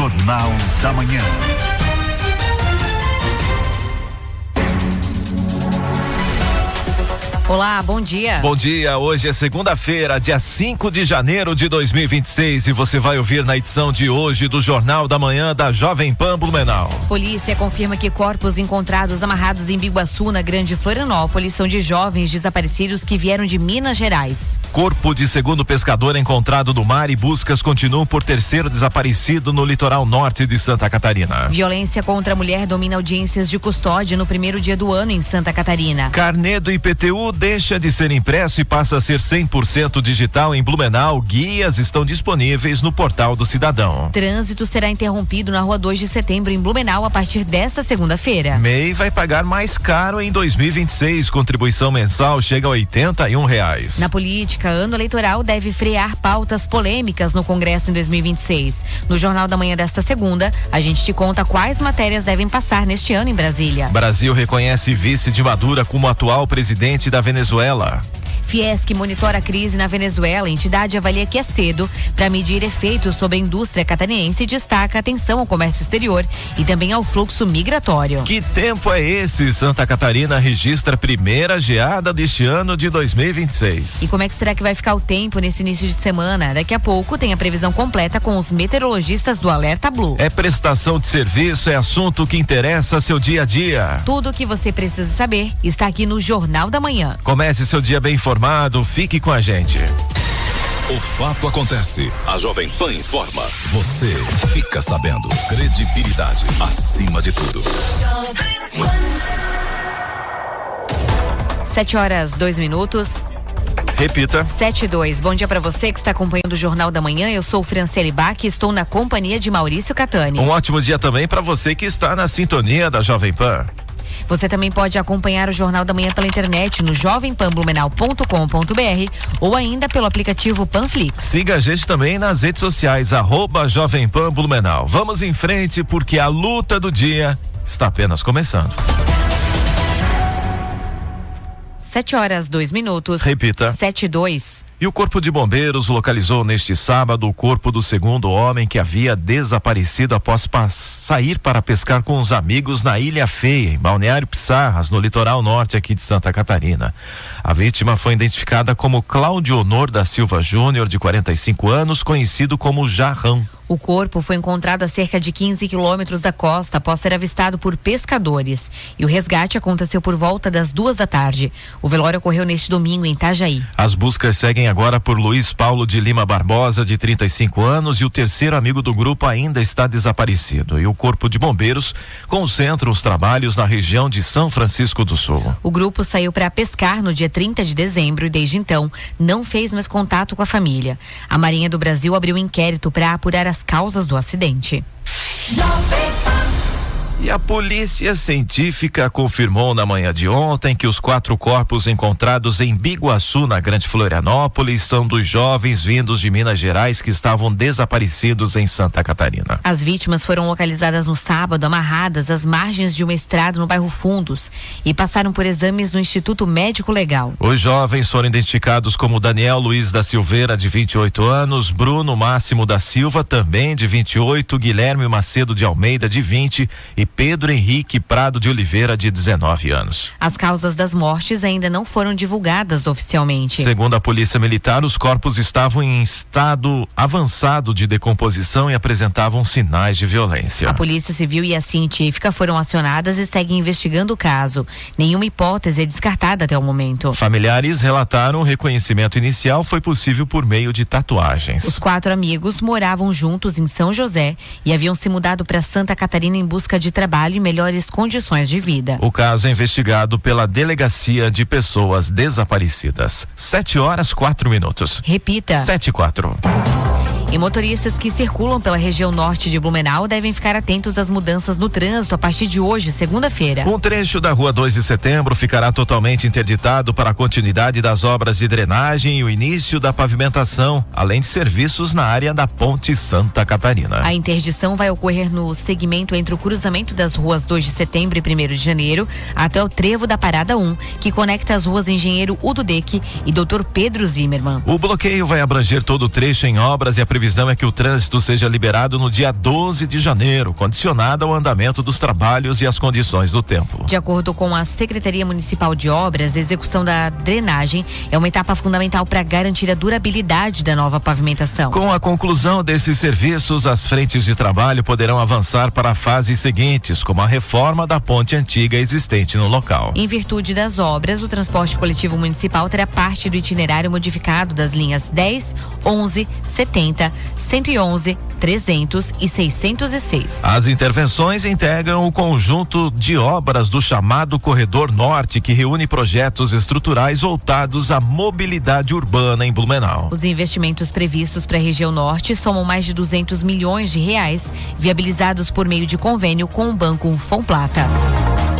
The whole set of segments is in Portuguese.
Jornal da Manhã. Olá, bom dia. Bom dia, hoje é segunda-feira, dia 5 de janeiro de 2026 e você vai ouvir na edição de hoje do Jornal da Manhã da Jovem Pan Blumenau. Polícia confirma que corpos encontrados amarrados em Biguaçu, na Grande Florianópolis, são de jovens desaparecidos que vieram de Minas Gerais. Corpo de segundo pescador encontrado no mar e buscas continuam por terceiro desaparecido no litoral norte de Santa Catarina. Violência contra a mulher domina audiências de custódia no primeiro dia do ano em Santa Catarina. Carnê do IPTU deixa de ser impresso e passa a ser 100% digital em Blumenau. Guias estão disponíveis no portal do cidadão. Trânsito será interrompido na Rua 2 de Setembro em Blumenau a partir desta segunda-feira. MEI vai pagar mais caro em 2026. Contribuição mensal chega a R$81. Na política, ano eleitoral deve frear pautas polêmicas no Congresso em 2026. No Jornal da Manhã desta segunda, a gente te conta quais matérias devem passar neste ano em Brasília. Brasil reconhece vice de Maduro como atual presidente da Venezuela. Fiesc monitora a crise na Venezuela. A entidade avalia que é cedo para medir efeitos sobre a indústria catarinense e destaca atenção ao comércio exterior e também ao fluxo migratório. Que tempo é esse? Santa Catarina registra a primeira geada deste ano de 2026. E como é que será que vai ficar o tempo nesse início de semana? Daqui a pouco tem a previsão completa com os meteorologistas do Alerta Blue. É prestação de serviço, é assunto que interessa seu dia a dia. Tudo o que você precisa saber está aqui no Jornal da Manhã. Comece seu dia bem informado. Fique com a gente. O fato acontece, a Jovem Pan informa, você fica sabendo. Credibilidade acima de tudo. 7h02. Repita. 7:02. Bom dia para você que está acompanhando o Jornal da Manhã. Eu sou Franciele Bach e estou na companhia de Maurício Catani. Um ótimo dia também para você que está na sintonia da Jovem Pan. Você também pode acompanhar o Jornal da Manhã pela internet no jovempanblumenau.com.br ou ainda pelo aplicativo Panflix. Siga a gente também nas redes sociais, @Jovem Pan Blumenau. Vamos em frente porque a luta do dia está apenas começando. 7h02. Repita. 7:02. E o Corpo de Bombeiros localizou neste sábado o corpo do segundo homem que havia desaparecido após sair para pescar com os amigos na Ilha Feia, em Balneário Pissarras, no litoral norte aqui de Santa Catarina. A vítima foi identificada como Cláudio Honor da Silva Júnior, de 45 anos, conhecido como Jarrão. O corpo foi encontrado a cerca de 15 quilômetros da costa após ser avistado por pescadores. E o resgate aconteceu por volta das 2h. O velório ocorreu neste domingo em Itajaí. As buscas seguem agora por Luiz Paulo de Lima Barbosa, de 35 anos, e o terceiro amigo do grupo ainda está desaparecido. E o Corpo de Bombeiros concentra os trabalhos na região de São Francisco do Sul. O grupo saiu para pescar no dia 30 de dezembro e desde então não fez mais contato com a família. A Marinha do Brasil abriu um inquérito para apurar as causas do acidente. E a polícia científica confirmou na manhã de ontem que os 4 corpos encontrados em Biguaçu, na Grande Florianópolis, são dos jovens vindos de Minas Gerais que estavam desaparecidos em Santa Catarina. As vítimas foram localizadas no sábado, amarradas às margens de uma estrada no bairro Fundos e passaram por exames no Instituto Médico Legal. Os jovens foram identificados como Daniel Luiz da Silveira, de 28 anos, Bruno Máximo da Silva, também de 28, Guilherme Macedo de Almeida, de 20 e Pedro Henrique Prado de Oliveira, de 19 anos. As causas das mortes ainda não foram divulgadas oficialmente. Segundo a Polícia Militar, os corpos estavam em estado avançado de decomposição e apresentavam sinais de violência. A Polícia Civil e a Científica foram acionadas e seguem investigando o caso. Nenhuma hipótese é descartada até o momento. Familiares relataram o reconhecimento inicial foi possível por meio de tatuagens. Os 4 amigos moravam juntos em São José e haviam se mudado para Santa Catarina em busca de trabalho e melhores condições de vida. O caso é investigado pela Delegacia de Pessoas Desaparecidas. 7h04. Repita. 7h04. E motoristas que circulam pela região norte de Blumenau devem ficar atentos às mudanças no trânsito a partir de hoje, segunda-feira. Um trecho da Rua 2 de Setembro ficará totalmente interditado para a continuidade das obras de drenagem e o início da pavimentação, além de serviços na área da Ponte Santa Catarina. A interdição vai ocorrer no segmento entre o cruzamento das ruas 2 de Setembro e 1º de Janeiro até o trevo da Parada 1, que conecta as ruas Engenheiro Udo Deck e Dr. Pedro Zimmermann. O bloqueio vai abranger todo o trecho em obras e a previsão previsão é que o trânsito seja liberado no dia 12 de janeiro, condicionado ao andamento dos trabalhos e às condições do tempo. De acordo com a Secretaria Municipal de Obras, a execução da drenagem é uma etapa fundamental para garantir a durabilidade da nova pavimentação. Com a conclusão desses serviços, as frentes de trabalho poderão avançar para fases seguintes, como a reforma da ponte antiga existente no local. Em virtude das obras, o transporte coletivo municipal terá parte do itinerário modificado das linhas 10, 11, 70, 111, 300 e 606. As intervenções integram o conjunto de obras do chamado Corredor Norte, que reúne projetos estruturais voltados à mobilidade urbana em Blumenau. Os investimentos previstos para a região norte somam mais de 200 milhões de reais, viabilizados por meio de convênio com o Banco Fomplata.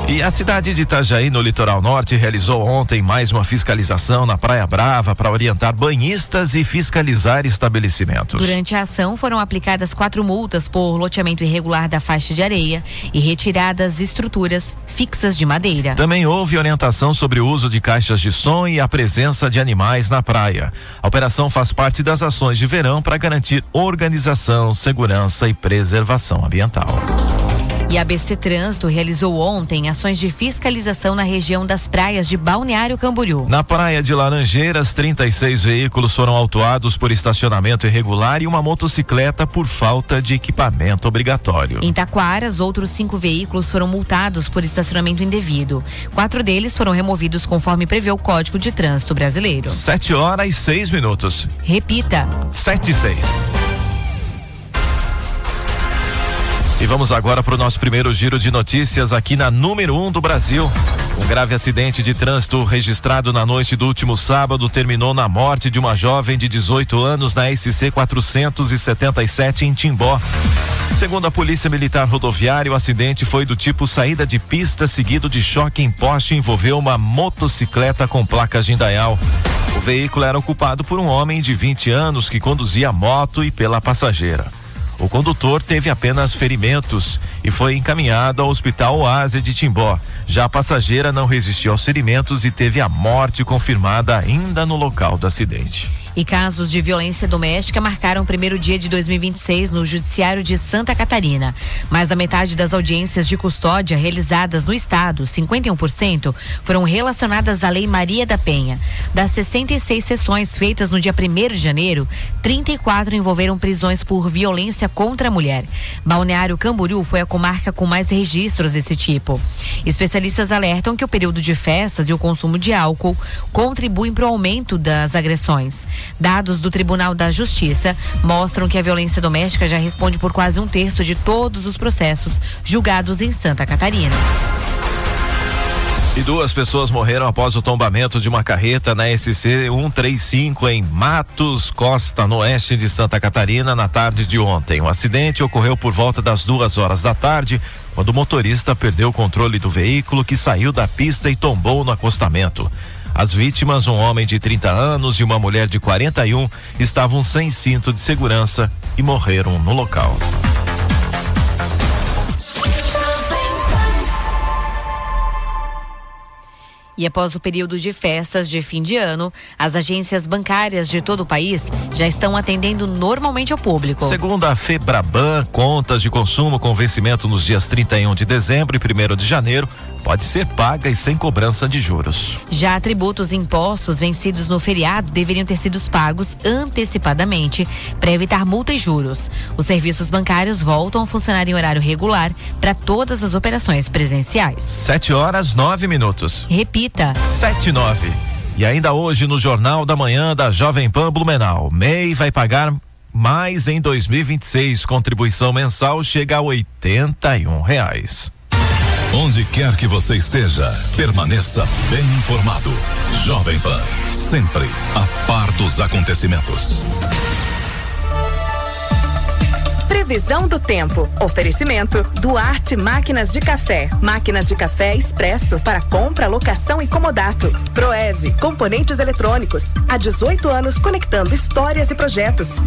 E a cidade de Itajaí, no litoral norte, realizou ontem mais uma fiscalização na Praia Brava para orientar banhistas e fiscalizar estabelecimentos. Durante a ação foram aplicadas 4 multas por loteamento irregular da faixa de areia e retiradas estruturas fixas de madeira. Também houve orientação sobre o uso de caixas de som e a presença de animais na praia. A operação faz parte das ações de verão para garantir organização, segurança e preservação ambiental. E a ABC Trânsito realizou ontem ações de fiscalização na região das praias de Balneário Camboriú. Na praia de Laranjeiras, 36 veículos foram autuados por estacionamento irregular e uma motocicleta por falta de equipamento obrigatório. Em Taquaras, outros 5 veículos foram multados por estacionamento indevido. 4 deles foram removidos conforme prevê o Código de Trânsito Brasileiro. 7h06. Repita. 7h06. E vamos agora para o nosso primeiro giro de notícias aqui na número 1 do Brasil. Um grave acidente de trânsito registrado na noite do último sábado terminou na morte de uma jovem de 18 anos na SC 477 em Timbó. Segundo a Polícia Militar Rodoviária, o acidente foi do tipo saída de pista seguido de choque em poste e envolveu uma motocicleta com placa de Indaial. O veículo era ocupado por um homem de 20 anos que conduzia a moto e pela passageira. O condutor teve apenas ferimentos e foi encaminhado ao Hospital Oásis de Timbó. Já a passageira não resistiu aos ferimentos e teve a morte confirmada ainda no local do acidente. E casos de violência doméstica marcaram o primeiro dia de 2026 no Judiciário de Santa Catarina. Mais da metade das audiências de custódia realizadas no estado, 51%, foram relacionadas à Lei Maria da Penha. Das 66 sessões feitas no dia 1º de janeiro, 34 envolveram prisões por violência contra a mulher. Balneário Camboriú foi a comarca com mais registros desse tipo. Especialistas alertam que o período de festas e o consumo de álcool contribuem para o aumento das agressões. Dados do Tribunal da Justiça mostram que a violência doméstica já responde por quase 1/3 de todos os processos julgados em Santa Catarina. E 2 pessoas morreram após o tombamento de uma carreta na SC 135 em Matos Costa, no oeste de Santa Catarina, na tarde de ontem. O acidente ocorreu por volta das 2h da tarde, quando o motorista perdeu o controle do veículo, que saiu da pista e tombou no acostamento. As vítimas, um homem de 30 anos e uma mulher de 41, estavam sem cinto de segurança e morreram no local. E após o período de festas de fim de ano, as agências bancárias de todo o país já estão atendendo normalmente ao público. Segundo a Febraban, contas de consumo com vencimento nos dias 31 de dezembro e 1º de janeiro pode ser paga e sem cobrança de juros. Já tributos e impostos vencidos no feriado deveriam ter sido pagos antecipadamente para evitar multa e juros. Os serviços bancários voltam a funcionar em horário regular para todas as operações presenciais. 7h09. Repita. 7h09. E ainda hoje no Jornal da Manhã da Jovem Pan Blumenau, MEI vai pagar mais em 2026. Contribuição mensal chega a R$81. Onde quer que você esteja, permaneça bem informado. Jovem Pan, sempre a par dos acontecimentos. Previsão do tempo. Oferecimento Duarte Máquinas de Café. Máquinas de café expresso para compra, locação e comodato. Proese, componentes eletrônicos. Há 18 anos conectando histórias e projetos.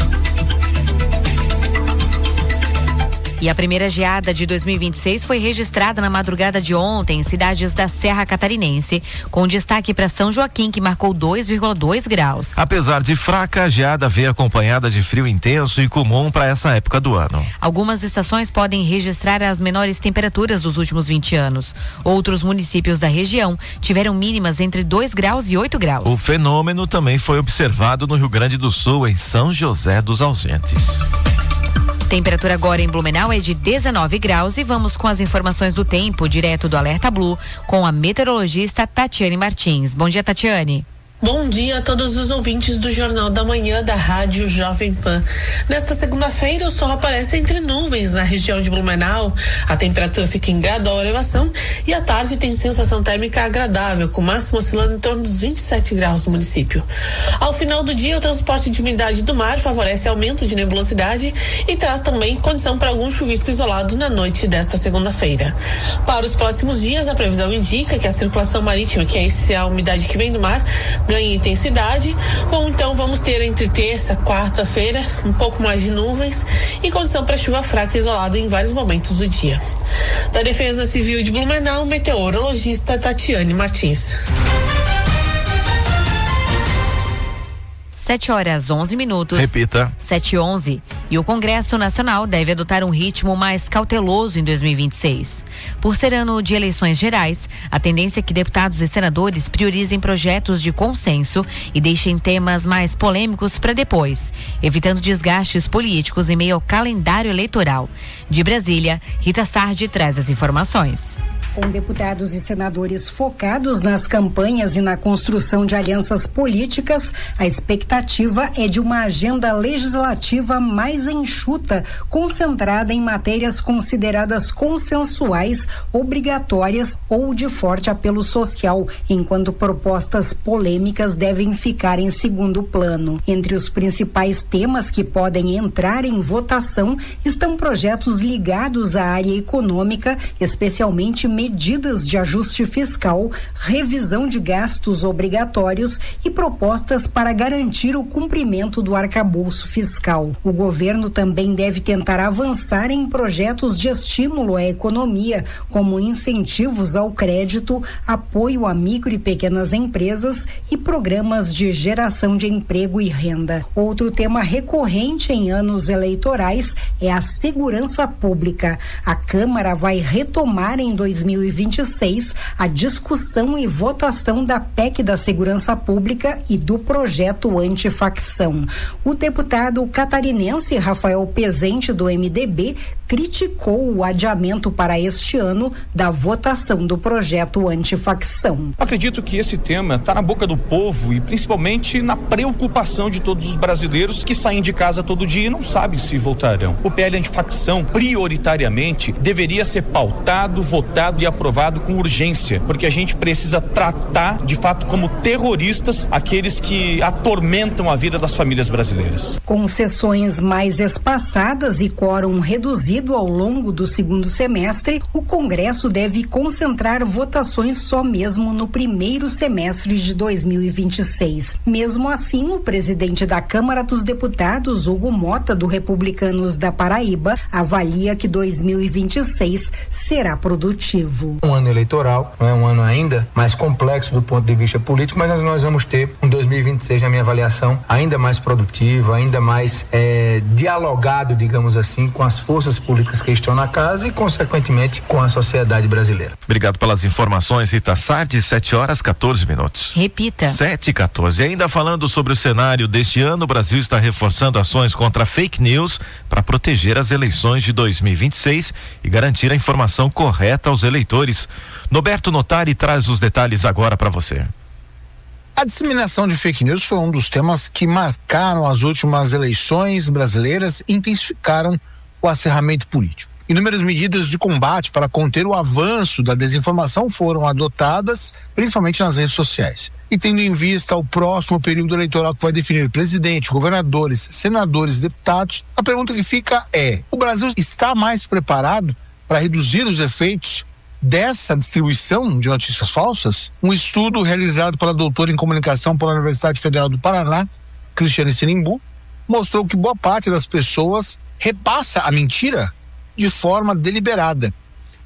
E a primeira geada de 2026 foi registrada na madrugada de ontem em cidades da Serra Catarinense, com destaque para São Joaquim, que marcou 2,2 graus. Apesar de fraca, a geada veio acompanhada de frio intenso e comum para essa época do ano. Algumas estações podem registrar as menores temperaturas dos últimos 20 anos. Outros municípios da região tiveram mínimas entre 2 graus e 8 graus. O fenômeno também foi observado no Rio Grande do Sul, em São José dos Ausentes. Temperatura agora em Blumenau é de 19 graus e vamos com as informações do tempo, direto do Alerta Blue, com a meteorologista Tatiane Martins. Bom dia, Tatiane. Bom dia a todos os ouvintes do Jornal da Manhã da Rádio Jovem Pan. Nesta segunda-feira, o sol aparece entre nuvens na região de Blumenau. A temperatura fica em gradual elevação e à tarde tem sensação térmica agradável, com máximo oscilando em torno dos 27 graus no município. Ao final do dia, o transporte de umidade do mar favorece aumento de nebulosidade e traz também condição para algum chuvisco isolado na noite desta segunda-feira. Para os próximos dias, a previsão indica que a circulação marítima, que é a umidade que vem do mar, ganha intensidade. Bom, então vamos ter entre terça, quarta-feira um pouco mais de nuvens e condição para chuva fraca isolada em vários momentos do dia. Da Defesa Civil de Blumenau, meteorologista Tatiane Martins. 7h11. Repita. 7h11. E o Congresso Nacional deve adotar um ritmo mais cauteloso em 2026. Por ser ano de eleições gerais, a tendência é que deputados e senadores priorizem projetos de consenso e deixem temas mais polêmicos para depois, evitando desgastes políticos em meio ao calendário eleitoral. De Brasília, Rita Sardi traz as informações. Com deputados e senadores focados nas campanhas e na construção de alianças políticas, a expectativa é de uma agenda legislativa mais enxuta, concentrada em matérias consideradas consensuais, obrigatórias ou de forte apelo social, enquanto propostas polêmicas devem ficar em segundo plano. Entre os principais temas que podem entrar em votação estão projetos ligados à área econômica, especialmente medidas de ajuste fiscal, revisão de gastos obrigatórios e propostas para garantir o cumprimento do arcabouço fiscal. O governo também deve tentar avançar em projetos de estímulo à economia, como incentivos ao crédito, apoio a micro e pequenas empresas e programas de geração de emprego e renda. Outro tema recorrente em anos eleitorais é a segurança pública. A Câmara vai retomar em 2026 a discussão e votação da PEC da Segurança Pública e do projeto antifacção. O deputado catarinense Rafael Pezente, do MDB, criticou o adiamento para este ano da votação do projeto antifacção. Acredito que esse tema está na boca do povo e principalmente na preocupação de todos os brasileiros que saem de casa todo dia e não sabem se voltarão. O PL antifacção, prioritariamente, deveria ser pautado, votado e aprovado com urgência, porque a gente precisa tratar de fato como terroristas aqueles que atormentam a vida das famílias brasileiras. Com sessões mais espaçadas e quórum reduzido ao longo do segundo semestre, o Congresso deve concentrar votações só mesmo no primeiro semestre de 2026. Mesmo assim, o presidente da Câmara dos Deputados, Hugo Mota, do Republicanos da Paraíba, avalia que 2026 será produtivo. Um ano eleitoral, não é um ano ainda mais complexo do ponto de vista político, mas nós vamos ter um 2026, na minha avaliação, ainda mais produtivo, ainda mais dialogado, digamos assim, com as forças políticas que estão na casa e, consequentemente, com a sociedade brasileira. Obrigado pelas informações, Rita Sardi. 7h14. Repita. 7h14. E ainda falando sobre o cenário deste ano, o Brasil está reforçando ações contra fake news para proteger as eleições de 2026 e garantir a informação correta aos eleitores. Noberto Notari traz os detalhes agora para você. A disseminação de fake news foi um dos temas que marcaram as últimas eleições brasileiras e intensificaram o acirramento político. Inúmeras medidas de combate para conter o avanço da desinformação foram adotadas, principalmente nas redes sociais. E tendo em vista o próximo período eleitoral que vai definir presidente, governadores, senadores, deputados, a pergunta que fica é: o Brasil está mais preparado para reduzir os efeitos dessa distribuição de notícias falsas? Um estudo realizado pela doutora em comunicação pela Universidade Federal do Paraná, Cristiane Sinimbu, mostrou que boa parte das pessoas repassa a mentira de forma deliberada.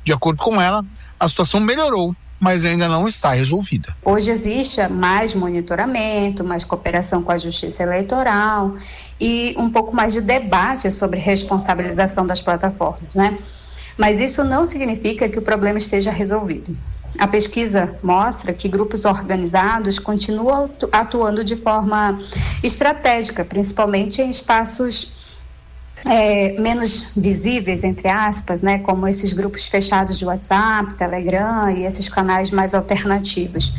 De acordo com ela, a situação melhorou, mas ainda não está resolvida. Hoje existe mais monitoramento, mais cooperação com a Justiça Eleitoral e um pouco mais de debate sobre responsabilização das plataformas, né? Mas isso não significa que o problema esteja resolvido. A pesquisa mostra que grupos organizados continuam atuando de forma estratégica, principalmente em espaços menos visíveis, entre aspas, né, como esses grupos fechados de WhatsApp, Telegram e esses canais mais alternativos.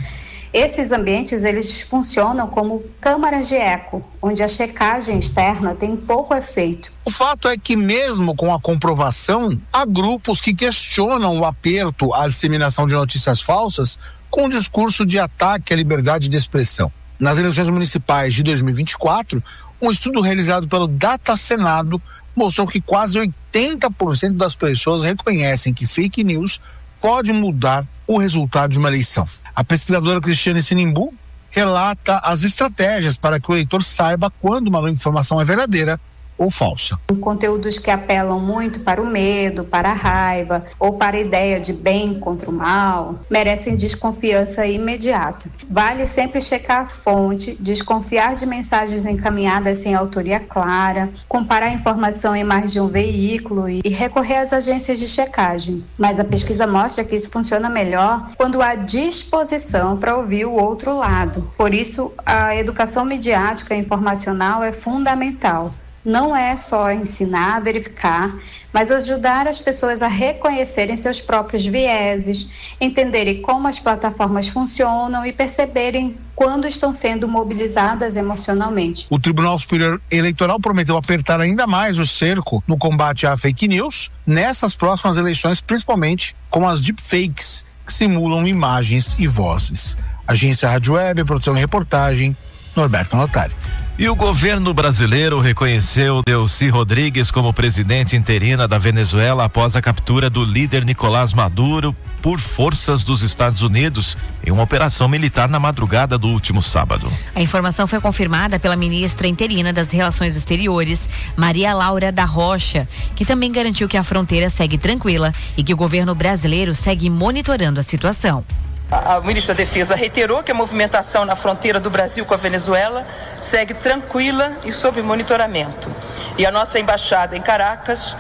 Esses ambientes, eles funcionam como câmaras de eco, onde a checagem externa tem pouco efeito. O fato é que mesmo com a comprovação, há grupos que questionam o aperto à disseminação de notícias falsas com o discurso de ataque à liberdade de expressão. Nas eleições municipais de 2024, um estudo realizado pelo Data Senado mostrou que quase 80% das pessoas reconhecem que fake news pode mudar o resultado de uma eleição. A pesquisadora Cristiane Sinimbu relata as estratégias para que o eleitor saiba quando uma informação é verdadeira ou falsa. Conteúdos que apelam muito para o medo, para a raiva ou para a ideia de bem contra o mal merecem desconfiança imediata. Vale sempre checar a fonte, desconfiar de mensagens encaminhadas sem autoria clara, comparar a informação em mais de um veículo e recorrer às agências de checagem. Mas a pesquisa mostra que isso funciona melhor quando há disposição para ouvir o outro lado. Por isso, a educação midiática e informacional é fundamental. Não é só ensinar a verificar, mas ajudar as pessoas a reconhecerem seus próprios vieses, entenderem como as plataformas funcionam e perceberem quando estão sendo mobilizadas emocionalmente. O Tribunal Superior Eleitoral prometeu apertar ainda mais o cerco no combate à fake news nessas próximas eleições, principalmente com as deepfakes, que simulam imagens e vozes. Agência Rádio Web, produção e reportagem, Norberto Notari. E o governo brasileiro reconheceu Delcy Rodrigues como presidente interina da Venezuela após a captura do líder Nicolás Maduro por forças dos Estados Unidos em uma operação militar na madrugada do último sábado. A informação foi confirmada pela ministra interina das Relações Exteriores, Maria Laura da Rocha, que também garantiu que a fronteira segue tranquila e que o governo brasileiro segue monitorando a situação. A ministra da Defesa reiterou que a movimentação na fronteira do Brasil com a Venezuela segue tranquila e sob monitoramento. E a nossa embaixada em Caracas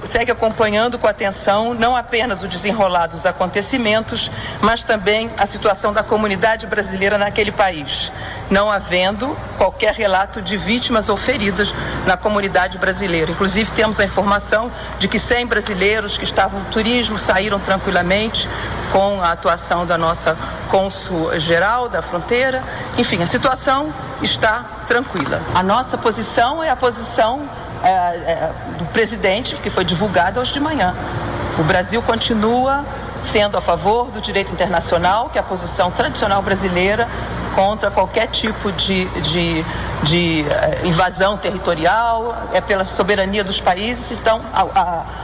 segue acompanhando com atenção não apenas o desenrolar dos acontecimentos, mas também a situação da comunidade brasileira naquele país, não havendo qualquer relato de vítimas ou feridas na comunidade brasileira. Inclusive, temos a informação de que 100 brasileiros que estavam no turismo saíram tranquilamente com a atuação da nossa cônsul-geral da fronteira. Enfim, a situação está tranquila. A nossa posição é a posição do presidente, que foi divulgada hoje de manhã. O Brasil continua sendo a favor do direito internacional, que é a posição tradicional brasileira contra qualquer tipo de invasão territorial, é pela soberania dos países. Então,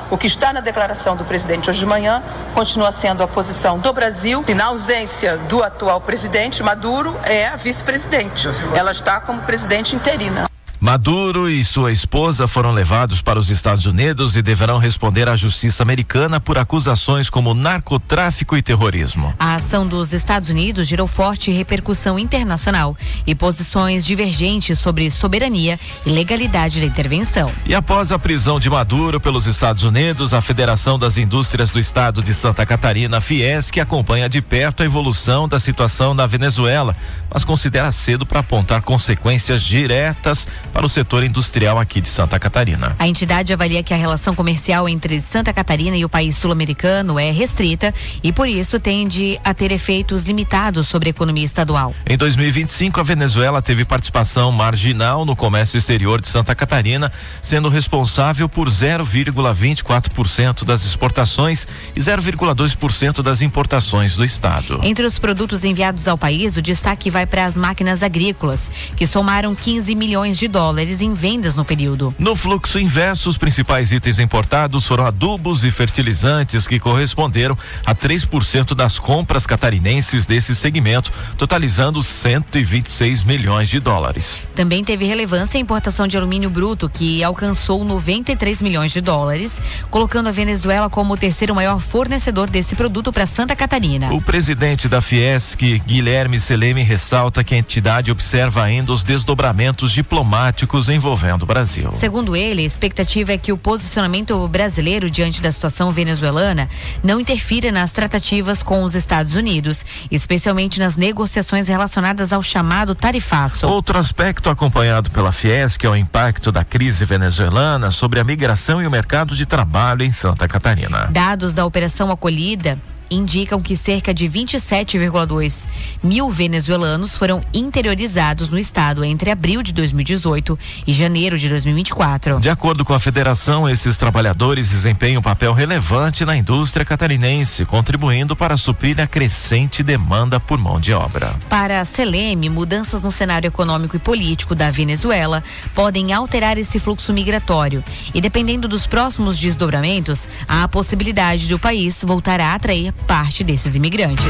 o que está na declaração do presidente hoje de manhã continua sendo a posição do Brasil. E na ausência do atual presidente, Maduro é a vice-presidente. Ela está como presidente interina. Maduro e sua esposa foram levados para os Estados Unidos e deverão responder à justiça americana por acusações como narcotráfico e terrorismo. A ação dos Estados Unidos gerou forte repercussão internacional e posições divergentes sobre soberania e legalidade da intervenção. E após a prisão de Maduro pelos Estados Unidos, a Federação das Indústrias do Estado de Santa Catarina, Fiesc, acompanha de perto a evolução da situação na Venezuela, mas considera cedo para apontar consequências diretas para o setor industrial aqui de Santa Catarina. A entidade avalia que a relação comercial entre Santa Catarina e o país sul-americano é restrita e, por isso, tende a ter efeitos limitados sobre a economia estadual. Em 2025, a Venezuela teve participação marginal no comércio exterior de Santa Catarina, sendo responsável por 0,24% das exportações e 0,2% das importações do estado. Entre os produtos enviados ao país, o destaque vai para as máquinas agrícolas, que somaram 15 milhões de dólares dólares em vendas no período. No fluxo inverso, os principais itens importados foram adubos e fertilizantes, que corresponderam a 3% das compras catarinenses desse segmento, totalizando 126 milhões de dólares. Também teve relevância a importação de alumínio bruto, que alcançou 93 milhões de dólares, colocando a Venezuela como o terceiro maior fornecedor desse produto para Santa Catarina. O presidente da Fiesc, Guilherme Seleme, ressalta que a entidade observa ainda os desdobramentos diplomáticos envolvendo o Brasil. Segundo ele, a expectativa é que o posicionamento brasileiro diante da situação venezuelana não interfira nas tratativas com os Estados Unidos, especialmente nas negociações relacionadas ao chamado tarifaço. Outro aspecto acompanhado pela Fiesc é o impacto da crise venezuelana sobre a migração e o mercado de trabalho em Santa Catarina. Dados da Operação Acolhida indicam que cerca de 27,2 mil venezuelanos foram interiorizados no estado entre abril de 2018 e janeiro de 2024. De acordo com a federação, esses trabalhadores desempenham um papel relevante na indústria catarinense, contribuindo para suprir a crescente demanda por mão de obra. Para a Seleme, mudanças no cenário econômico e político da Venezuela podem alterar esse fluxo migratório e, dependendo dos próximos desdobramentos, há a possibilidade de o país voltar a atrair parte desses imigrantes.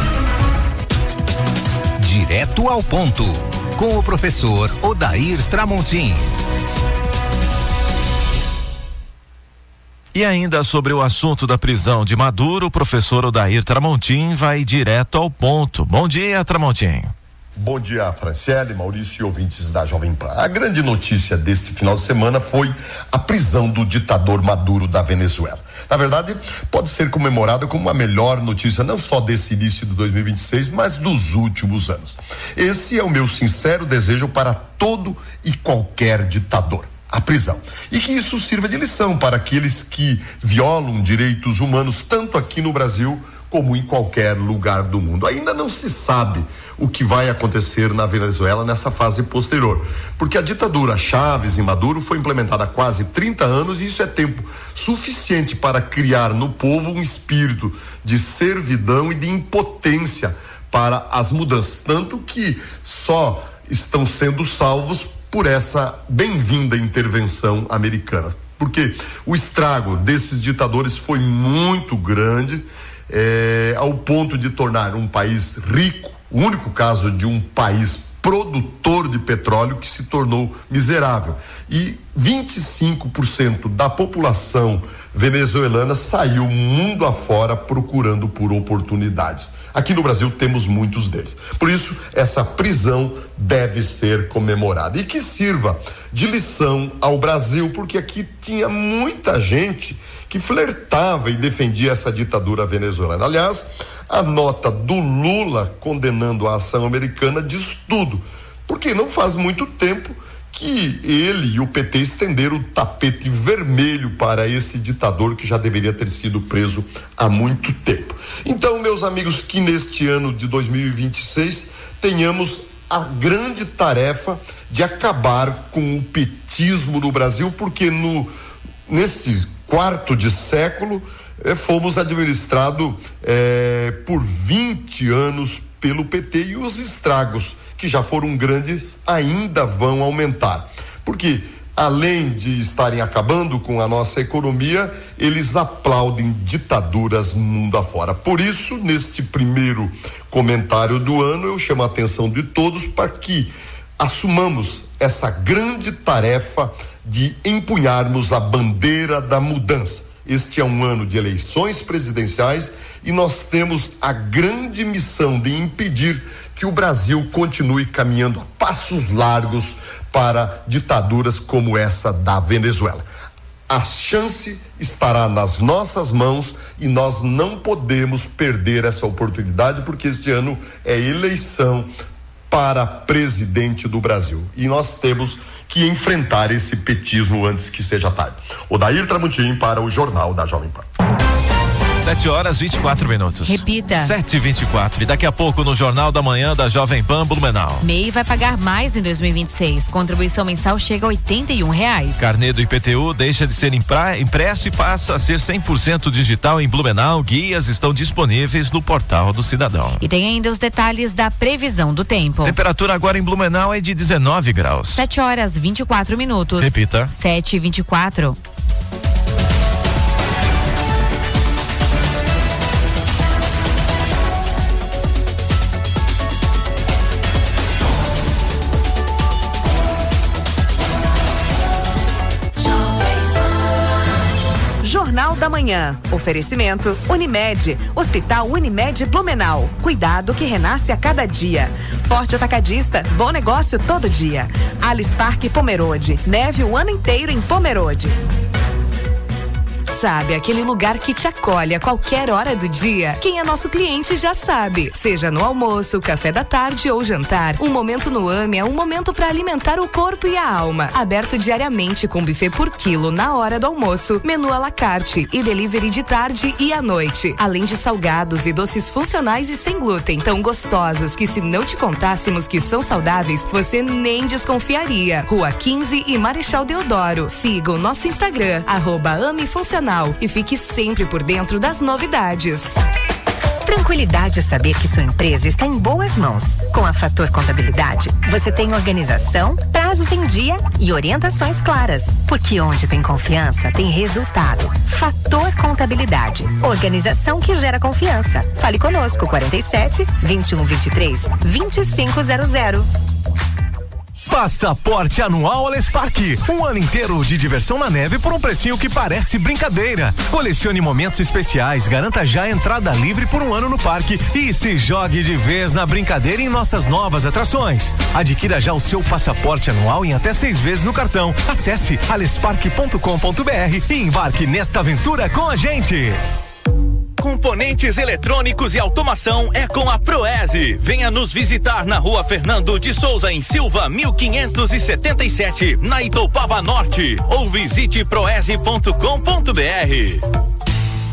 Direto ao ponto, com o professor Odair Tramontim. E ainda sobre o assunto da prisão de Maduro, o professor Odair Tramontim vai direto ao ponto. Bom dia, Tramontim. Bom dia, Franciele, Maurício e ouvintes da Jovem Pan. A grande notícia deste final de semana foi a prisão do ditador Maduro da Venezuela. Na verdade, pode ser comemorada como a melhor notícia, não só desse início de 2026, mas dos últimos anos. Esse é o meu sincero desejo para todo e qualquer ditador: a prisão. E que isso sirva de lição para aqueles que violam direitos humanos, tanto aqui no Brasil como em qualquer lugar do mundo. Ainda não se sabe o que vai acontecer na Venezuela nessa fase posterior, porque a ditadura Chávez e Maduro foi implementada há quase 30 anos e isso é tempo suficiente para criar no povo um espírito de servidão e de impotência para as mudanças, tanto que só estão sendo salvos por essa bem-vinda intervenção americana, porque o estrago desses ditadores foi muito grande, ao ponto de tornar um país rico, o único caso de um país produtor de petróleo que se tornou miserável. E 25% da população venezuelana saiu mundo afora procurando por oportunidades. Aqui no Brasil temos muitos deles. Por isso, essa prisão deve ser comemorada e que sirva de lição ao Brasil, porque aqui tinha muita gente que flertava e defendia essa ditadura venezuelana. Aliás, a nota do Lula condenando a ação americana diz tudo, porque não faz muito tempo que ele e o PT estenderam o tapete vermelho para esse ditador que já deveria ter sido preso há muito tempo. Então, meus amigos, que neste ano de 2026 tenhamos a grande tarefa de acabar com o petismo no Brasil, porque nesse quarto de século fomos administrados por 20 anos pelo PT e os estragos, que já foram grandes, ainda vão aumentar. Porque, além de estarem acabando com a nossa economia, eles aplaudem ditaduras mundo afora. Por isso, neste primeiro comentário do ano, eu chamo a atenção de todos para que assumamos essa grande tarefa de empunharmos a bandeira da mudança. Este é um ano de eleições presidenciais e nós temos a grande missão de impedir que o Brasil continue caminhando a passos largos para ditaduras como essa da Venezuela. A chance estará nas nossas mãos e nós não podemos perder essa oportunidade, porque este ano é eleição para presidente do Brasil e nós temos que enfrentar esse petismo antes que seja tarde. Odair Tramontim para o Jornal da Jovem Pan. 7h24. Repita. 7h24. E daqui a pouco no Jornal da Manhã da Jovem Pan Blumenau. MEI vai pagar mais em 2026. Contribuição mensal chega a R$81. Carnê do IPTU deixa de ser impresso e passa a ser 100% digital em Blumenau. Guias estão disponíveis no portal do cidadão. E tem ainda os detalhes da previsão do tempo. Temperatura agora em Blumenau é de 19 graus. 7h24. Repita. 7h24. Jornal da Manhã. Oferecimento Unimed. Hospital Unimed Blumenau. Cuidado que renasce a cada dia. Forte Atacadista. Bom negócio todo dia. Alice Parque Pomerode. Neve o ano inteiro em Pomerode. Sabe, aquele lugar que te acolhe a qualquer hora do dia? Quem é nosso cliente já sabe. Seja no almoço, café da tarde ou jantar, um momento no AME é um momento para alimentar o corpo e a alma. Aberto diariamente com buffet por quilo na hora do almoço, menu à la carte e delivery de tarde e à noite. Além de salgados e doces funcionais e sem glúten, tão gostosos que se não te contássemos que são saudáveis, você nem desconfiaria. Rua 15 e Marechal Deodoro. Siga o nosso Instagram, @amefuncional. E fique sempre por dentro das novidades. Tranquilidade é saber que sua empresa está em boas mãos. Com a Fator Contabilidade, você tem organização, prazos em dia e orientações claras. Porque onde tem confiança, tem resultado. Fator Contabilidade. Organização que gera confiança. Fale conosco, 47 2123 2500. Passaporte anual Alespark. Um ano inteiro de diversão na neve por um precinho que parece brincadeira. Colecione momentos especiais, garanta já a entrada livre por um ano no parque e se jogue de vez na brincadeira em nossas novas atrações. Adquira já o seu passaporte anual em até 6 vezes no cartão. Acesse alespark.com.br e embarque nesta aventura com a gente. Componentes eletrônicos e automação é com a Proese. Venha nos visitar na Rua Fernando de Souza, em Silva, 1577, na Itoupava Norte, ou visite proese.com.br.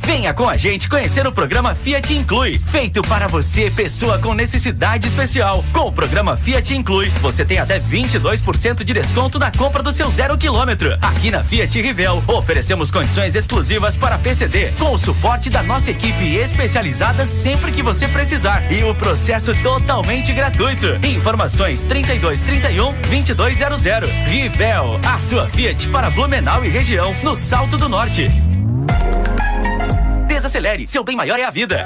Venha com a gente conhecer o programa Fiat Inclui, feito para você, pessoa com necessidade especial. Com o programa Fiat Inclui, você tem até 22% de desconto na compra do seu 0 km. Aqui na Fiat Rivel, oferecemos condições exclusivas para PCD, com o suporte da nossa equipe especializada sempre que você precisar. E o processo totalmente gratuito. Informações 3231-2200. Rivel, a sua Fiat para Blumenau e região, no Salto do Norte. Desacelere, seu bem maior é a vida.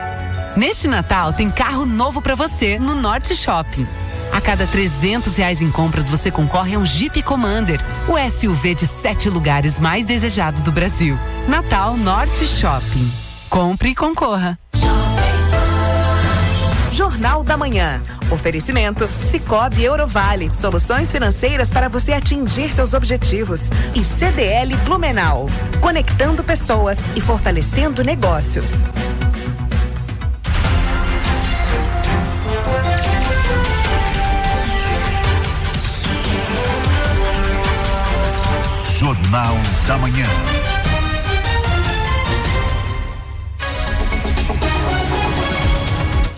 Neste Natal tem carro novo pra você no Norte Shopping. A cada R$300 em compras você concorre a um Jeep Commander, o SUV de 7 lugares mais desejado do Brasil. Natal Norte Shopping. Compre e concorra. Jornal da Manhã. Oferecimento Sicoob Eurovale. Soluções financeiras para você atingir seus objetivos. E CDL Blumenau. Conectando pessoas e fortalecendo negócios. Jornal da Manhã.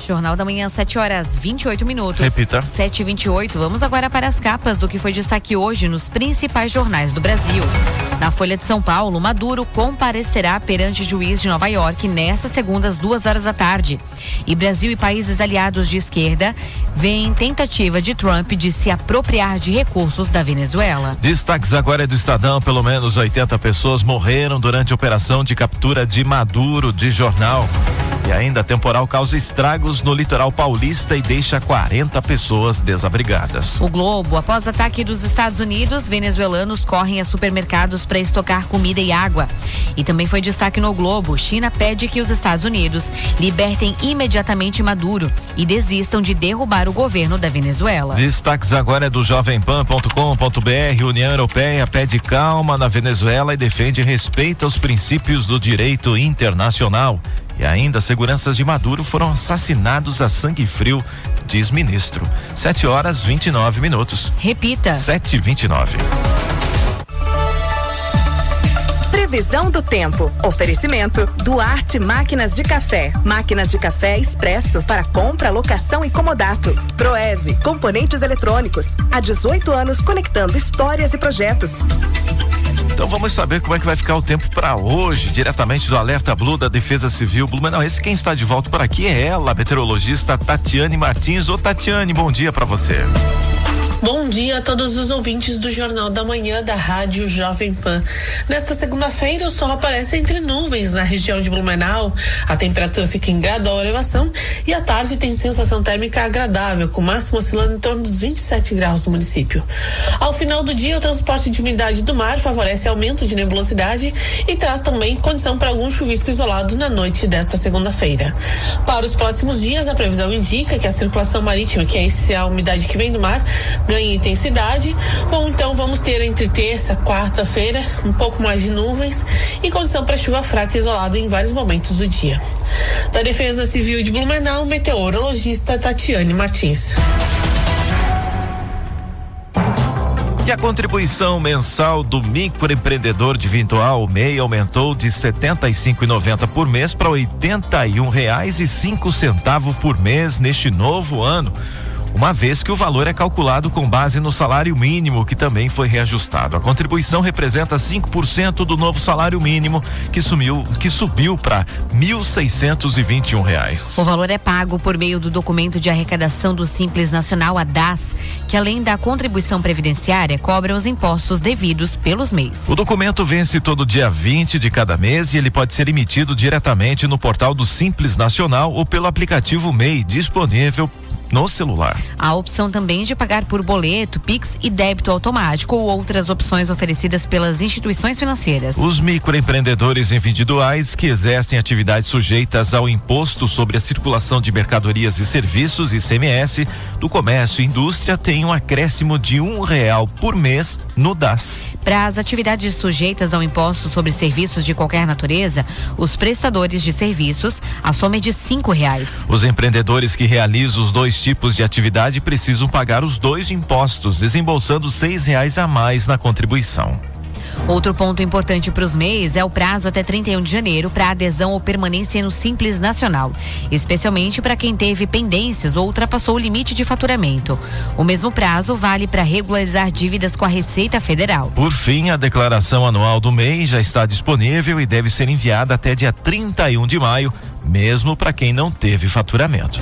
Jornal da Manhã, 7h28. Repita. 7h28. Vamos agora para as capas do que foi destaque hoje nos principais jornais do Brasil. Na Folha de São Paulo, Maduro comparecerá perante juiz de Nova York nesta segunda às 2h da tarde. E Brasil e países aliados de esquerda veem tentativa de Trump de se apropriar de recursos da Venezuela. Destaques agora é do Estadão. Pelo menos 80 pessoas morreram durante a operação de captura de Maduro, de jornal. E ainda temporal causa estragos no litoral paulista e deixa 40 pessoas desabrigadas. O Globo, após ataque dos Estados Unidos, venezuelanos correm a supermercados para estocar comida e água. E também foi destaque no Globo, China pede que os Estados Unidos libertem imediatamente Maduro e desistam de derrubar o governo da Venezuela. Destaques agora é do jovempan.com.br. União Europeia pede calma na Venezuela e defende respeito aos princípios do direito internacional. E ainda, seguranças de Maduro foram assassinados a sangue frio, diz ministro. 7h29. Repita. 7h29. Previsão do tempo. Oferecimento Duarte Máquinas de Café. Máquinas de café expresso para compra, locação e comodato. Proese, componentes eletrônicos. Há 18 anos conectando histórias e projetos. Então vamos saber como é que vai ficar o tempo para hoje, diretamente do Alerta Blue da Defesa Civil Blumenauense. Quem está de volta por aqui é ela, a meteorologista Tatiane Martins. Ô Tatiane, bom dia para você. Bom dia a todos os ouvintes do Jornal da Manhã da Rádio Jovem Pan. Nesta segunda-feira, o sol aparece entre nuvens na região de Blumenau. A temperatura fica em gradual elevação e à tarde tem sensação térmica agradável, com máximo oscilando em torno dos 27 graus no município. Ao final do dia, o transporte de umidade do mar favorece aumento de nebulosidade e traz também condição para algum chuvisco isolado na noite desta segunda-feira. Para os próximos dias, a previsão indica que a circulação marítima, que é a umidade que vem do mar, ganha intensidade. Bom, então vamos ter entre terça, quarta-feira um pouco mais de nuvens e condição para chuva fraca isolada em vários momentos do dia. Da Defesa Civil de Blumenau, meteorologista Tatiane Martins. E a contribuição mensal do microempreendedor individual MEI aumentou de R$ 75,90 por mês para R$ 81,05 por mês neste novo ano, uma vez que o valor é calculado com base no salário mínimo, que também foi reajustado. A contribuição representa 5% do novo salário mínimo, que subiu para R$ 1.621. O valor é pago por meio do documento de arrecadação do Simples Nacional, a DAS, que além da contribuição previdenciária, cobra os impostos devidos pelos MEIs. O documento vence todo dia 20 de cada mês e ele pode ser emitido diretamente no portal do Simples Nacional ou pelo aplicativo MEI, disponível no celular. Há opção também de pagar por boleto, Pix e débito automático ou outras opções oferecidas pelas instituições financeiras. Os microempreendedores individuais que exercem atividades sujeitas ao imposto sobre a circulação de mercadorias e serviços, ICMS, do comércio e indústria têm um acréscimo de R$1 por mês no DAS. Para as atividades sujeitas ao imposto sobre serviços de qualquer natureza, os prestadores de serviços, a soma é de R$5. Os empreendedores que realizam os dois tipos de atividade precisam pagar os dois impostos, desembolsando R$6 a mais na contribuição. Outro ponto importante para os MEIs é o prazo até 31 de janeiro para adesão ou permanência no Simples Nacional, especialmente para quem teve pendências ou ultrapassou o limite de faturamento. O mesmo prazo vale para regularizar dívidas com a Receita Federal. Por fim, a declaração anual do MEI já está disponível e deve ser enviada até dia 31 de maio, mesmo para quem não teve faturamento.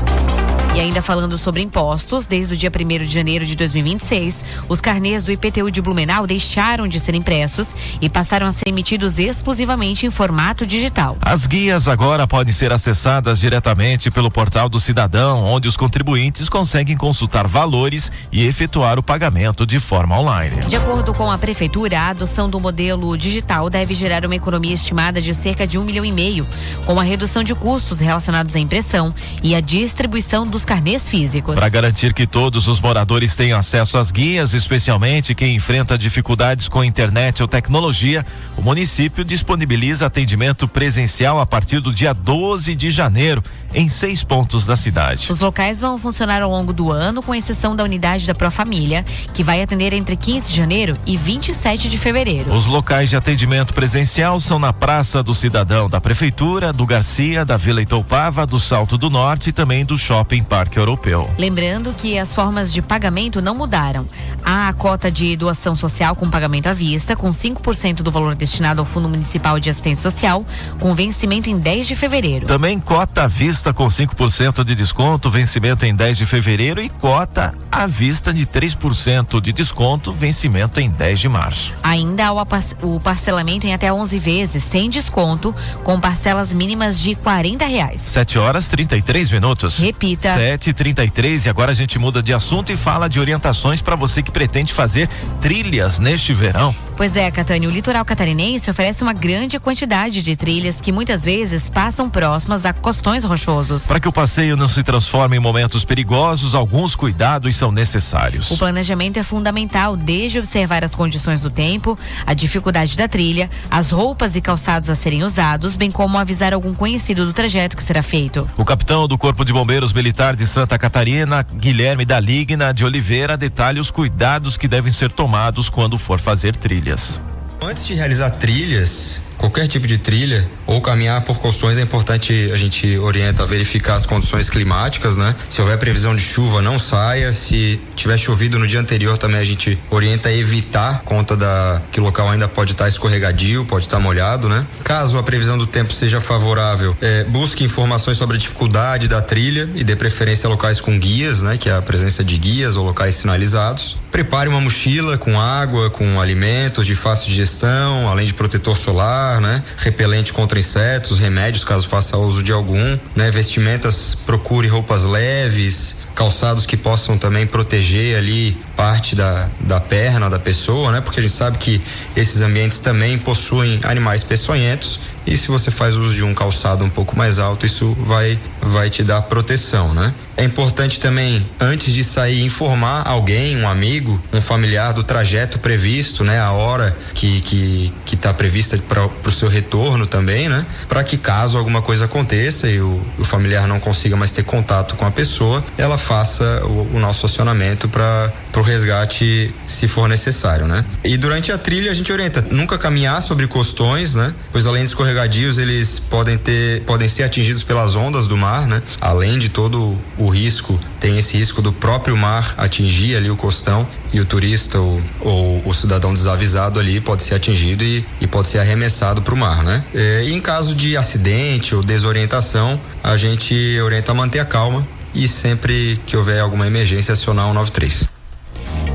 E ainda falando sobre impostos, desde o dia 1º de janeiro de 2026, os carnês do IPTU de Blumenau deixaram de ser impressos e passaram a ser emitidos exclusivamente em formato digital. As guias agora podem ser acessadas diretamente pelo portal do cidadão, onde os contribuintes conseguem consultar valores e efetuar o pagamento de forma online. De acordo com a prefeitura, a adoção do modelo digital deve gerar uma economia estimada de cerca de R$1,5 milhão, com a redução de custos relacionados à impressão e à distribuição dos carnês físicos. Para garantir que todos os moradores tenham acesso às guias, especialmente quem enfrenta dificuldades com internet ou tecnologia, o município disponibiliza atendimento presencial a partir do dia 12 de janeiro, em 6 pontos da cidade. Os locais vão funcionar ao longo do ano, com exceção da unidade da Profamília, que vai atender entre 15 de janeiro e 27 de fevereiro. Os locais de atendimento presencial são na Praça do Cidadão da Prefeitura, do Garcia, da Vila Itoupava, do Salto do Norte e também do Shopping Parque Europeu. Lembrando que as formas de pagamento não mudaram. Há a cota de doação social com pagamento à vista, com 5% do valor destinado ao Fundo Municipal de Assistência Social, com vencimento em 10 de fevereiro. Também cota à vista com 5% de desconto, vencimento em 10 de fevereiro e cota à vista de 3% de desconto, vencimento em 10 de março. Ainda há o parcelamento em até 11 vezes, sem desconto, com parcelas mínimas de R$40. 7h33. Repita. 7h33 e agora a gente muda de assunto e fala de orientações para você que pretende fazer trilhas neste verão. Pois é, Catânia, o litoral catarinense oferece uma grande quantidade de trilhas que muitas vezes passam próximas a costões rochosos. Para que o passeio não se transforme em momentos perigosos, alguns cuidados são necessários. O planejamento é fundamental, desde observar as condições do tempo, a dificuldade da trilha, as roupas e calçados a serem usados, bem como avisar algum conhecido do trajeto que será feito. O capitão do Corpo de Bombeiros Militar de Santa Catarina, Guilherme Daligna de Oliveira, detalha os cuidados que devem ser tomados quando for fazer trilhas. Antes de realizar trilhas, qualquer tipo de trilha ou caminhar por costões, é importante, a gente orienta a verificar as condições climáticas, né? Se houver previsão de chuva, não saia. Se tiver chovido no dia anterior, também a gente orienta a evitar, conta que o local ainda pode estar escorregadio, pode estar molhado, né? Caso a previsão do tempo seja favorável, busque informações sobre a dificuldade da trilha e dê preferência a locais com guias, né? Que é a presença de guias ou locais sinalizados. Prepare uma mochila com água, com alimentos de fácil digestão, além de protetor solar, né? Repelente contra insetos, remédios caso faça uso de algum, né? Vestimentas, procure roupas leves, calçados que possam também proteger ali parte da perna da pessoa, né? Porque a gente sabe que esses ambientes também possuem animais peçonhentos e se você faz uso de um calçado um pouco mais alto, isso vai te dar proteção, né? É importante também, antes de sair, informar alguém, um amigo, um familiar do trajeto previsto, né? A hora que tá prevista para o seu retorno também, né? Para que caso alguma coisa aconteça e o familiar não consiga mais ter contato com a pessoa, ela faça o nosso acionamento para o resgate se for necessário, né? E durante a trilha a gente orienta nunca caminhar sobre costões, né? Pois além de escorregadios, eles podem ser atingidos pelas ondas do mar, né? Além de todo o risco, tem esse risco do próprio mar atingir ali o costão e o turista ou o cidadão desavisado ali pode ser atingido e pode ser arremessado para o mar, né? E em caso de acidente ou desorientação, a gente orienta a manter a calma e sempre que houver alguma emergência acionar o 193.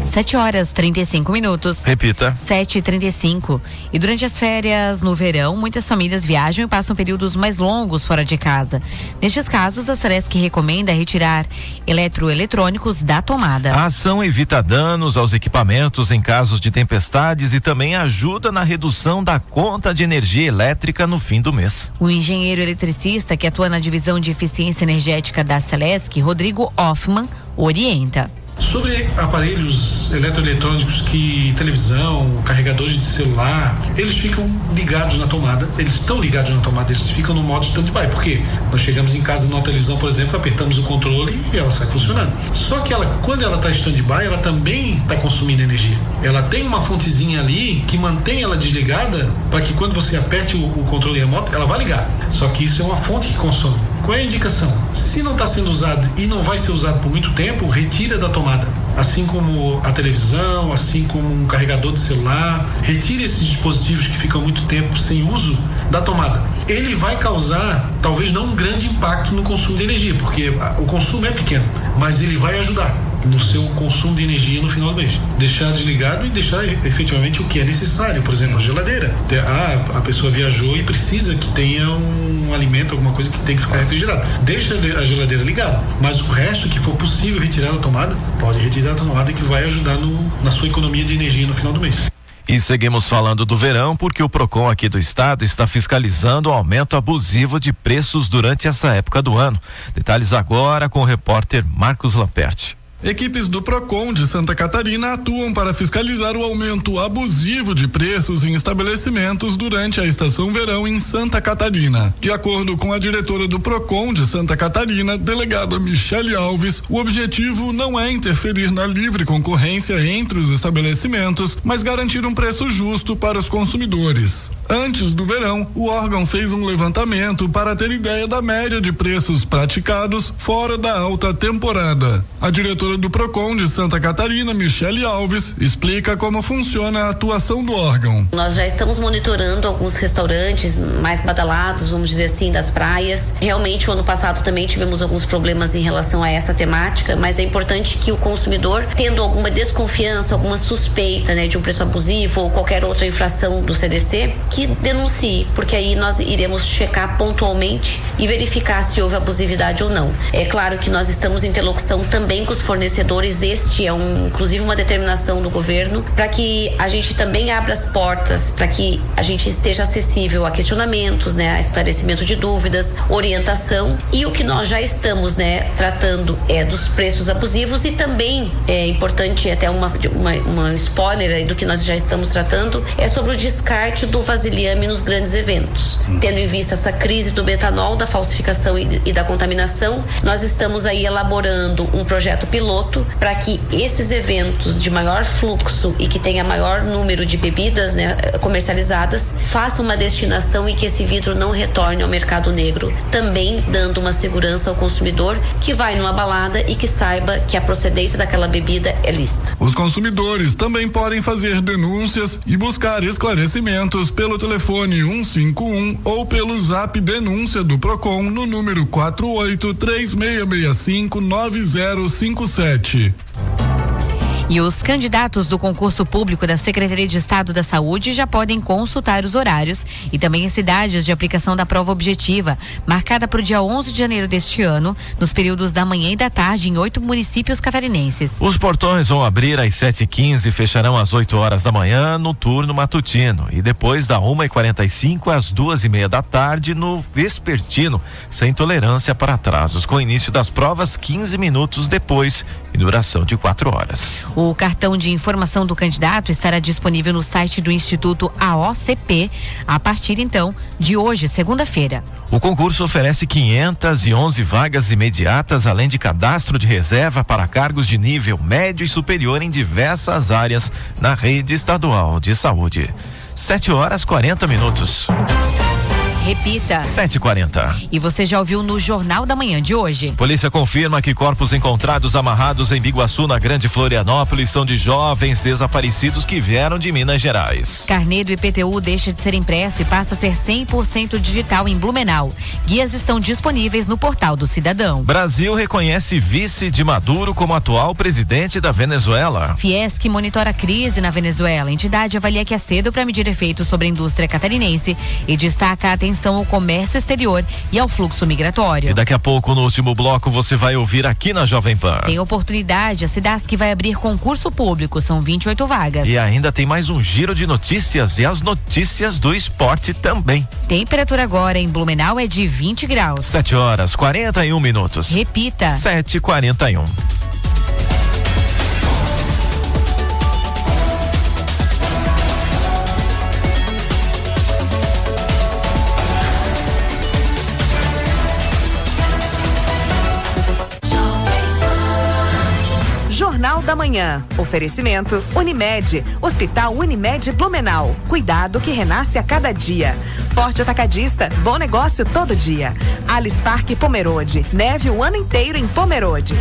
7h35. Repita. 7h35. E durante as férias no verão, muitas famílias viajam e passam períodos mais longos fora de casa. Nestes casos, a Celesc recomenda retirar eletroeletrônicos da tomada. A ação evita danos aos equipamentos em casos de tempestades e também ajuda na redução da conta de energia elétrica no fim do mês. O engenheiro eletricista que atua na divisão de eficiência energética da Celesc, Rodrigo Hoffman, orienta. Sobre aparelhos eletroeletrônicos que televisão, carregadores de celular, eles ficam ligados na tomada, eles estão ligados na tomada, eles ficam no modo stand-by, porque nós chegamos em casa numa televisão, por exemplo, apertamos o controle e ela sai funcionando. Só que quando ela está stand-by, ela também está consumindo energia. Ela tem uma fontezinha ali que mantém ela desligada para que quando você aperte o controle remoto, ela vai ligar. Só que isso é uma fonte que consome. Qual é a indicação? Se não está sendo usado e não vai ser usado por muito tempo, retira da tomada. Assim como a televisão, assim como um carregador de celular, retire esses dispositivos que ficam muito tempo sem uso da tomada. Ele vai causar, talvez não um grande impacto no consumo de energia, porque o consumo é pequeno, mas ele vai ajudar no seu consumo de energia no final do mês. Deixar desligado e deixar efetivamente o que é necessário, por exemplo, a geladeira. A pessoa viajou e precisa que tenha um alimento, alguma coisa que tem que ficar refrigerado. Deixa a geladeira ligada, mas o resto que for possível retirar da tomada, pode retirar da tomada, que vai ajudar na sua economia de energia no final do mês. E seguimos falando do verão porque o Procon aqui do estado está fiscalizando o aumento abusivo de preços durante essa época do ano. Detalhes agora com o repórter Marcos Lamperti. Equipes do Procon de Santa Catarina atuam para fiscalizar o aumento abusivo de preços em estabelecimentos durante a estação verão em Santa Catarina. De acordo com a diretora do Procon de Santa Catarina, delegada Michele Alves, o objetivo não é interferir na livre concorrência entre os estabelecimentos, mas garantir um preço justo para os consumidores. Antes do verão, o órgão fez um levantamento para ter ideia da média de preços praticados fora da alta temporada. A diretora do Procon de Santa Catarina, Michele Alves, explica como funciona a atuação do órgão. Nós já estamos monitorando alguns restaurantes mais badalados, vamos dizer assim, das praias. Realmente, o ano passado também tivemos alguns problemas em relação a essa temática, mas é importante que o consumidor, tendo alguma desconfiança, alguma suspeita, né, de um preço abusivo ou qualquer outra infração do CDC, que denuncie, porque aí nós iremos checar pontualmente e verificar se houve abusividade ou não. É claro que nós estamos em interlocução também com os fornecedores, este é inclusive uma determinação do governo, para que a gente também abra as portas, para que a gente esteja acessível a questionamentos, né, a esclarecimento de dúvidas, orientação, e o que nós já estamos, né, tratando é dos preços abusivos, e também é importante, até uma spoiler aí do que nós já estamos tratando, é sobre o descarte do vasilhame nos grandes eventos. Tendo em vista essa crise do metanol, da falsificação e da contaminação, nós estamos aí elaborando um projeto piloto piloto para que esses eventos de maior fluxo e que tenha maior número de bebidas, né, comercializadas, façam uma destinação e que esse vidro não retorne ao mercado negro, também dando uma segurança ao consumidor que vai numa balada e que saiba que a procedência daquela bebida é lícita. Os consumidores também podem fazer denúncias e buscar esclarecimentos pelo telefone 151 ou pelo Zap Denúncia do Procon no número 4836659057. E os candidatos do concurso público da Secretaria de Estado da Saúde já podem consultar os horários e também as cidades de aplicação da prova objetiva, marcada para o dia 11 de janeiro deste ano, nos períodos da manhã e da tarde em 8 municípios catarinenses. Os portões vão abrir às 7h15 e fecharão às 8 horas da manhã no turno matutino e depois da 1h45 às 2h30 da tarde no vespertino, sem tolerância para atrasos, com início das provas 15 minutos depois e duração de 4 horas. O cartão de informação do candidato estará disponível no site do Instituto AOCP a partir, então, de hoje, segunda-feira. O concurso oferece 511 vagas imediatas, além de cadastro de reserva para cargos de nível médio e superior em diversas áreas na rede estadual de saúde. 7h40. Repita. 7h40. E você já ouviu no Jornal da Manhã de hoje. Polícia confirma que corpos encontrados amarrados em Biguaçu, na Grande Florianópolis, são de jovens desaparecidos que vieram de Minas Gerais. Carnê do IPTU deixa de ser impresso e passa a ser 100% digital em Blumenau. Guias estão disponíveis no portal do cidadão. Brasil reconhece vice de Maduro como atual presidente da Venezuela. Fiesc monitora a crise na Venezuela. A entidade avalia que é cedo para medir efeitos sobre a indústria catarinense e destaca a atenção ao comércio exterior e ao fluxo migratório. E daqui a pouco, no último bloco, você vai ouvir aqui na Jovem Pan. Tem oportunidade, a Cidasc vai abrir concurso público, são 28 vagas. E ainda tem mais um giro de notícias e as notícias do esporte também. Temperatura agora em Blumenau é de 20 graus. 7h41. Repita. 7h41. Jornal da Manhã. Oferecimento Unimed. Hospital Unimed Blumenau. Cuidado que renasce a cada dia. Forte Atacadista. Bom negócio todo dia. Alice Parque Pomerode. Neve o ano inteiro em Pomerode.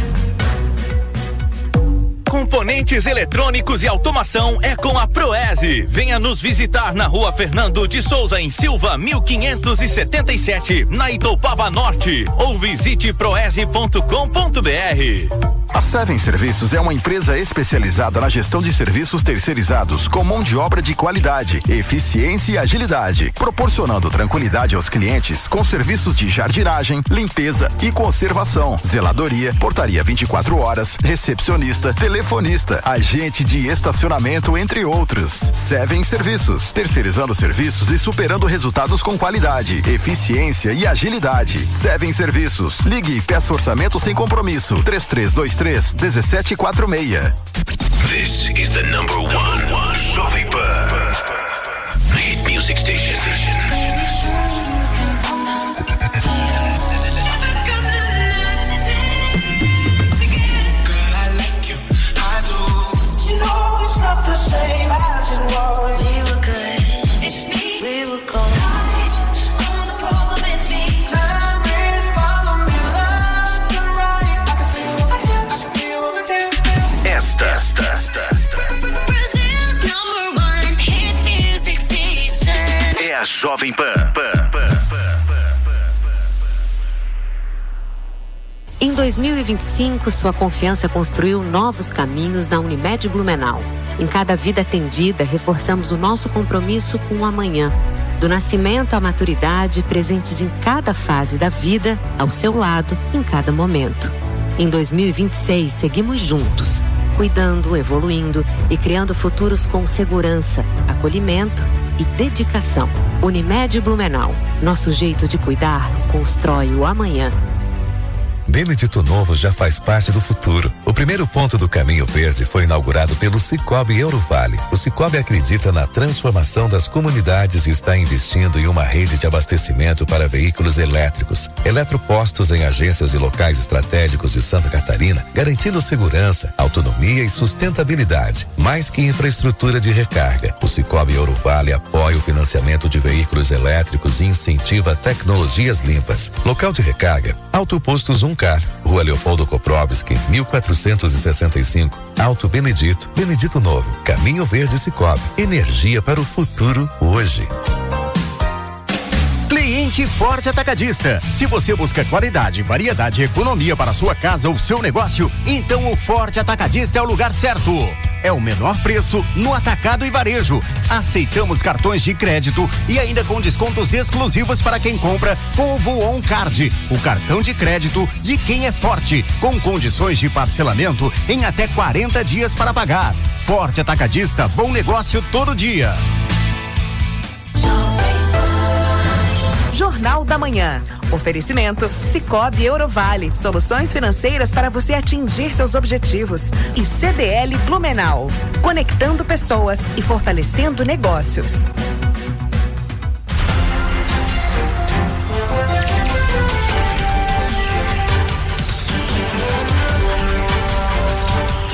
Componentes eletrônicos e automação é com a Proese. Venha nos visitar na Rua Fernando de Souza, em Silva, 1577, na Itoupava Norte, ou visite proese.com.br. A Seven Serviços é uma empresa especializada na gestão de serviços terceirizados com mão de obra de qualidade, eficiência e agilidade, proporcionando tranquilidade aos clientes com serviços de jardinagem, limpeza e conservação, zeladoria, portaria 24 horas, recepcionista, telefonista, agente de estacionamento, entre outros. Seven Serviços, terceirizando serviços e superando resultados com qualidade, eficiência e agilidade. Seven Serviços. Ligue e peça orçamento sem compromisso. 3323-1746. This is the number one Jovem Pan hit music station. É a Jovem Pan. Em 2025, sua confiança construiu novos caminhos na Unimed Blumenau. Em cada vida atendida, reforçamos o nosso compromisso com o amanhã. Do nascimento à maturidade, presentes em cada fase da vida, ao seu lado, em cada momento. Em 2026, seguimos juntos, cuidando, evoluindo e criando futuros com segurança, acolhimento e dedicação. Unimed Blumenau. Nosso jeito de cuidar constrói o amanhã. Benedito Novo já faz parte do futuro. O primeiro ponto do Caminho Verde foi inaugurado pelo Cicobi Eurovale. O Cicobi acredita na transformação das comunidades e está investindo em uma rede de abastecimento para veículos elétricos. Eletropostos em agências e locais estratégicos de Santa Catarina, garantindo segurança, autonomia e sustentabilidade. Mais que infraestrutura de recarga, o Cicobi Eurovale apoia o financiamento de veículos elétricos e incentiva tecnologias limpas. Local de recarga, Autopostos Uncar, Rua Leopoldo Koprovski, 1465, Alto Benedito, Benedito Novo, Caminho Verde Cicobi, energia para o futuro hoje. Cliente Forte Atacadista. Se você busca qualidade, variedade e economia para sua casa ou seu negócio, então o Forte Atacadista é o lugar certo. É o menor preço no atacado e varejo. Aceitamos cartões de crédito e ainda com descontos exclusivos para quem compra com o Voon Card, o cartão de crédito de quem é forte, com condições de parcelamento em até 40 dias para pagar. Forte Atacadista, bom negócio todo dia. Jornal da Manhã. Oferecimento Cicobi Eurovale. Soluções financeiras para você atingir seus objetivos. E CDL Blumenau. Conectando pessoas e fortalecendo negócios.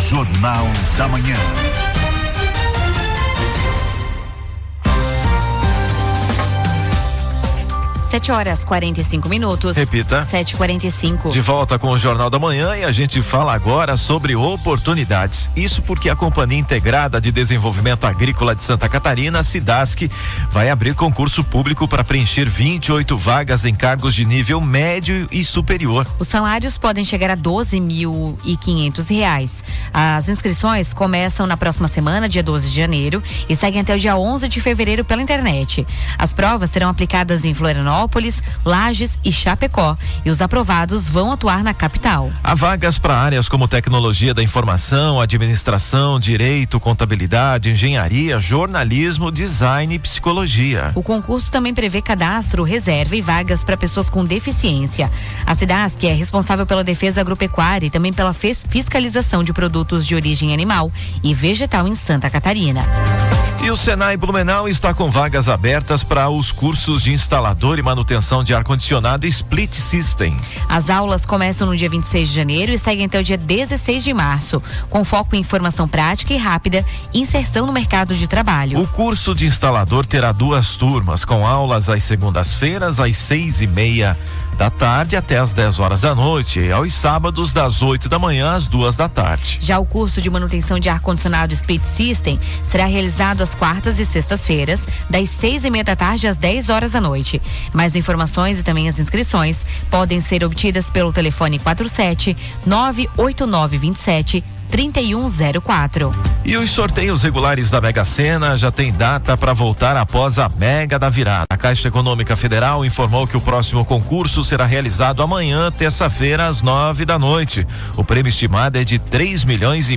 Jornal da Manhã. 7h45. Repita. 7h45. De volta com o Jornal da Manhã e a gente fala agora sobre oportunidades. Isso porque a Companhia Integrada de Desenvolvimento Agrícola de Santa Catarina, a SIDASC, vai abrir concurso público para preencher 28 vagas em cargos de nível médio e superior. Os salários podem chegar a R$12.500. As inscrições começam na próxima semana, dia 12 de janeiro, e seguem até o dia 11 de fevereiro pela internet. As provas serão aplicadas em Florianópolis, Lages e Chapecó, e os aprovados vão atuar na capital. Há vagas para áreas como tecnologia da informação, administração, direito, contabilidade, engenharia, jornalismo, design e psicologia. O concurso também prevê cadastro, reserva e vagas para pessoas com deficiência. A SIDASC é responsável pela defesa agropecuária e também pela fiscalização de produtos de origem animal e vegetal em Santa Catarina. E o Senai Blumenau está com vagas abertas para os cursos de instalador e manutenção de ar-condicionado Split System. As aulas começam no dia 26 de janeiro e seguem até o dia 16 de março, com foco em formação prática e rápida e inserção no mercado de trabalho. O curso de instalador terá 2 turmas, com aulas às segundas-feiras, às 6:30 da tarde até às 10 horas da noite, e aos sábados das 8 da manhã às 2 da tarde. Já o curso de manutenção de ar-condicionado Split System será realizado às quartas e sextas-feiras, das 6:30 da tarde às 10 horas da noite. Mais informações e também as inscrições podem ser obtidas pelo telefone 47-98927-3104. E os sorteios regulares da Mega Sena já tem data para voltar após a Mega da Virada. A Caixa Econômica Federal informou que o próximo concurso será realizado amanhã, terça-feira, às 9 da noite. O prêmio estimado é de R$3,5 milhões.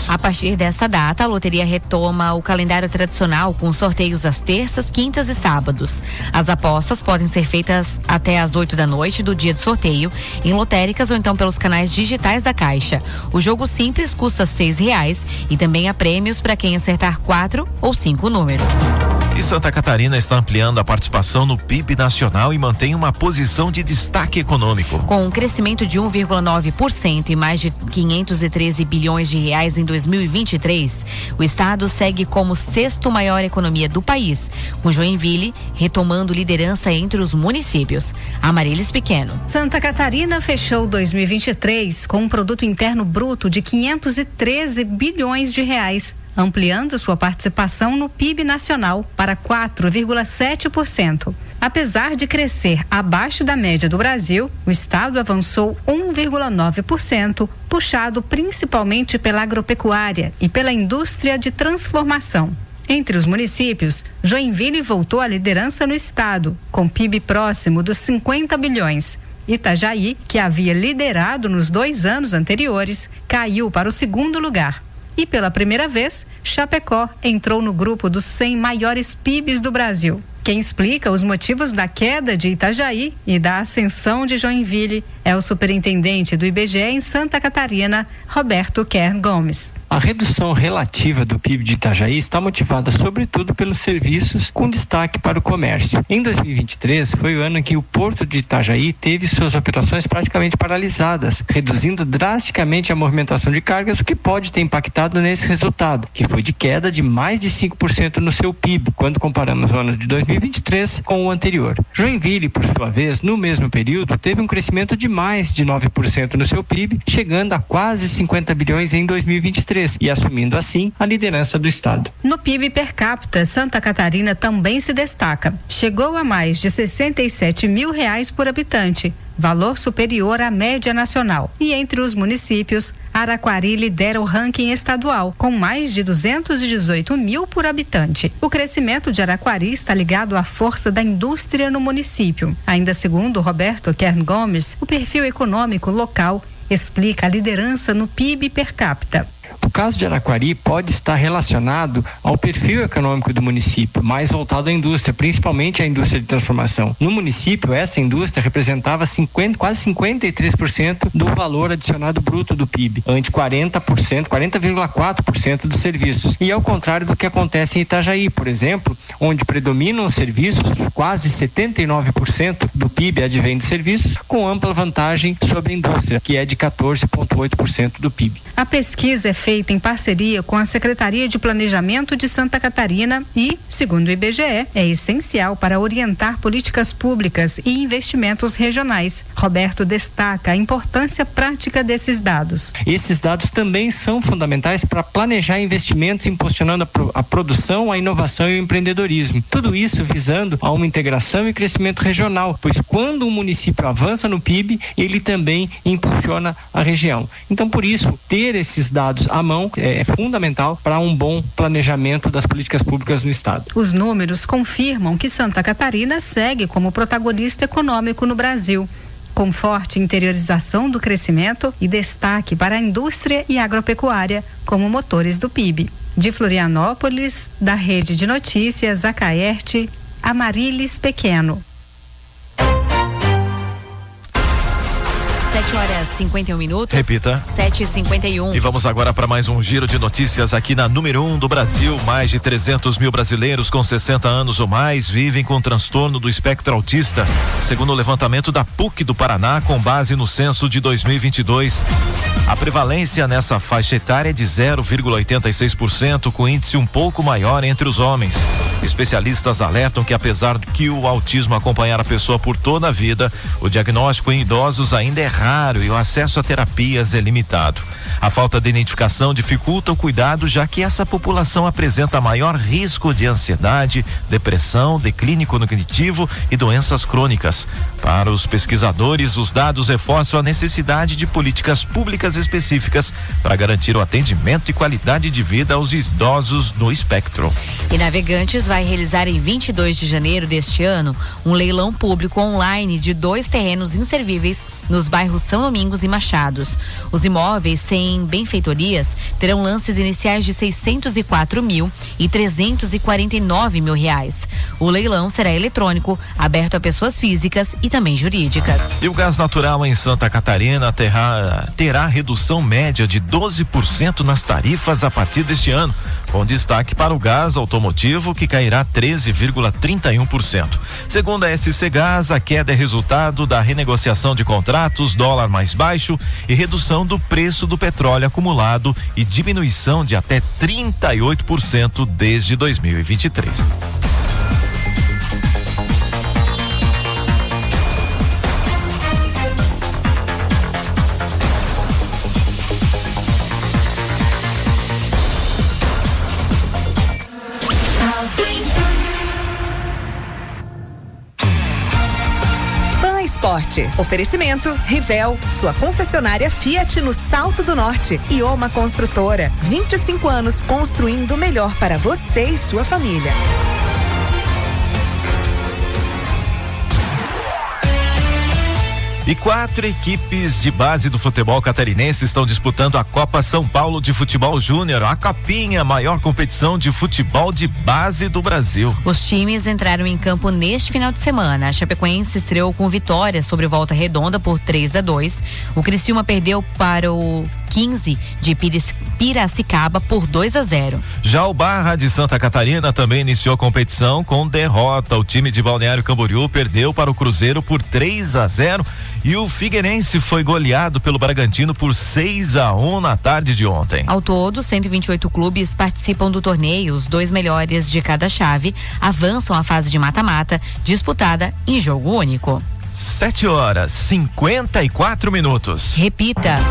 A partir dessa data, a loteria retoma o calendário tradicional com sorteios às terças, quintas e sábados. As apostas podem ser feitas até às 8 da noite do dia do sorteio, em lotéricas ou então pelos canais digitais da Caixa. O jogo simples custa R$6 e também há prêmios para quem acertar 4 ou 5 números. E Santa Catarina está ampliando a participação no PIB nacional e mantém uma posição de destaque econômico. Com um crescimento de 1,9% e mais de R$513 bilhões em 2023, o estado segue como 6º maior economia do país, com Joinville retomando liderança entre os municípios. Amarilis Pequeno. Santa Catarina fechou 2023 com um produto interno bruto de R$513 bilhões, ampliando sua participação no PIB nacional para 4,7%. Apesar de crescer abaixo da média do Brasil, o estado avançou 1,9%, puxado principalmente pela agropecuária e pela indústria de transformação. Entre os municípios, Joinville voltou à liderança no estado, com PIB próximo dos 50 bilhões. Itajaí, que havia liderado nos 2 anos anteriores, caiu para o 2º lugar. E pela primeira vez, Chapecó entrou no grupo dos 100 maiores PIBs do Brasil. Quem explica os motivos da queda de Itajaí e da ascensão de Joinville É o superintendente do IBGE em Santa Catarina, Roberto Kern Gomes. A redução relativa do PIB de Itajaí está motivada sobretudo pelos serviços, com destaque para o comércio. Em 2023 foi o ano em que o Porto de Itajaí teve suas operações praticamente paralisadas, reduzindo drasticamente a movimentação de cargas, o que pode ter impactado nesse resultado, que foi de queda de mais de 5% no seu PIB, quando comparamos o ano de 2023 com o anterior. Joinville, por sua vez, no mesmo período, teve um crescimento de mais de 9% no seu PIB, chegando a quase 50 bilhões em 2023 e assumindo assim a liderança do estado. No PIB per capita, Santa Catarina também se destaca. Chegou a mais de R$67 mil por habitante, valor superior à média nacional. E entre os municípios, Araquari lidera o ranking estadual, com mais de 218 mil por habitante. O crescimento de Araquari está ligado à força da indústria no município. Ainda segundo Roberto Kern Gomes, o perfil econômico local explica a liderança no PIB per capita. O caso de Araquari pode estar relacionado ao perfil econômico do município, mais voltado à indústria, principalmente à indústria de transformação. No município, essa indústria representava quase 53% do valor adicionado bruto do PIB, ante 40,4% dos serviços. E ao contrário do que acontece em Itajaí, por exemplo, onde predominam os serviços, quase 79% do PIB advém dos serviços, com ampla vantagem sobre a indústria, que é de 14,8% do PIB. A pesquisa é feita em parceria com a Secretaria de Planejamento de Santa Catarina e, segundo o IBGE, é essencial para orientar políticas públicas e investimentos regionais. Roberto destaca a importância prática desses dados. Esses dados também são fundamentais para planejar investimentos impulsionando a produção, a inovação e o empreendedorismo. Tudo isso visando a uma integração e crescimento regional, pois quando um município avança no PIB, ele também impulsiona a região. Então, por isso, ter esses dados à mão é fundamental para um bom planejamento das políticas públicas no estado. Os números confirmam que Santa Catarina segue como protagonista econômico no Brasil, com forte interiorização do crescimento e destaque para a indústria e agropecuária como motores do PIB. De Florianópolis, da Rede de Notícias Acaerte, Amarilis Pequeno. 7h51. Repita. 7h51. E vamos agora para mais um giro de notícias aqui na número 1 do Brasil. Mais de 300 mil brasileiros com 60 anos ou mais vivem com transtorno do espectro autista, segundo o levantamento da PUC do Paraná, com base no censo de 2022. A prevalência nessa faixa etária é de 0,86%, com índice um pouco maior entre os homens. Especialistas alertam que, apesar de que o autismo acompanhar a pessoa por toda a vida, o diagnóstico em idosos ainda é raro e o acesso a terapias é limitado. A falta de identificação dificulta o cuidado, já que essa população apresenta maior risco de ansiedade, depressão, declínio cognitivo e doenças crônicas. Para os pesquisadores, os dados reforçam a necessidade de políticas públicas específicas para garantir o atendimento e qualidade de vida aos idosos no espectro. E Navegantes vai realizar em 22 de janeiro deste ano um leilão público online de 2 terrenos inservíveis nos bairros São Domingos e Machados. Os imóveis sem benfeitorias terão lances iniciais de 604 mil e 349 mil reais. O leilão será eletrônico, aberto a pessoas físicas e também jurídicas. E o gás natural em Santa Catarina terá redução média de 12% nas tarifas a partir deste ano, com destaque para o gás automotivo, que cairá 13,31%. Segundo a SC Gás, a queda é resultado da renegociação de contratos, dólar mais baixo e redução do preço do petróleo acumulado e diminuição de até 38% desde 2023. Esporte. Oferecimento Rivel, sua concessionária Fiat no Salto do Norte. E Oma Construtora, 25 anos construindo o melhor para você e sua família. E 4 equipes de base do futebol catarinense estão disputando a Copa São Paulo de Futebol Júnior, a Copinha, maior competição de futebol de base do Brasil. Os times entraram em campo neste final de semana. A Chapecoense estreou com vitória sobre Volta Redonda por 3-2. O Criciúma perdeu para o 15 de Piracicaba por 2-0. Já o Barra de Santa Catarina também iniciou a competição com derrota. O time de Balneário Camboriú perdeu para o Cruzeiro por 3-0 e o Figueirense foi goleado pelo Bragantino por 6-1 na tarde de ontem. Ao todo, 128 clubes participam do torneio. Os 2 melhores de cada chave avançam à fase de mata-mata, disputada em jogo único. 7h54. Repita.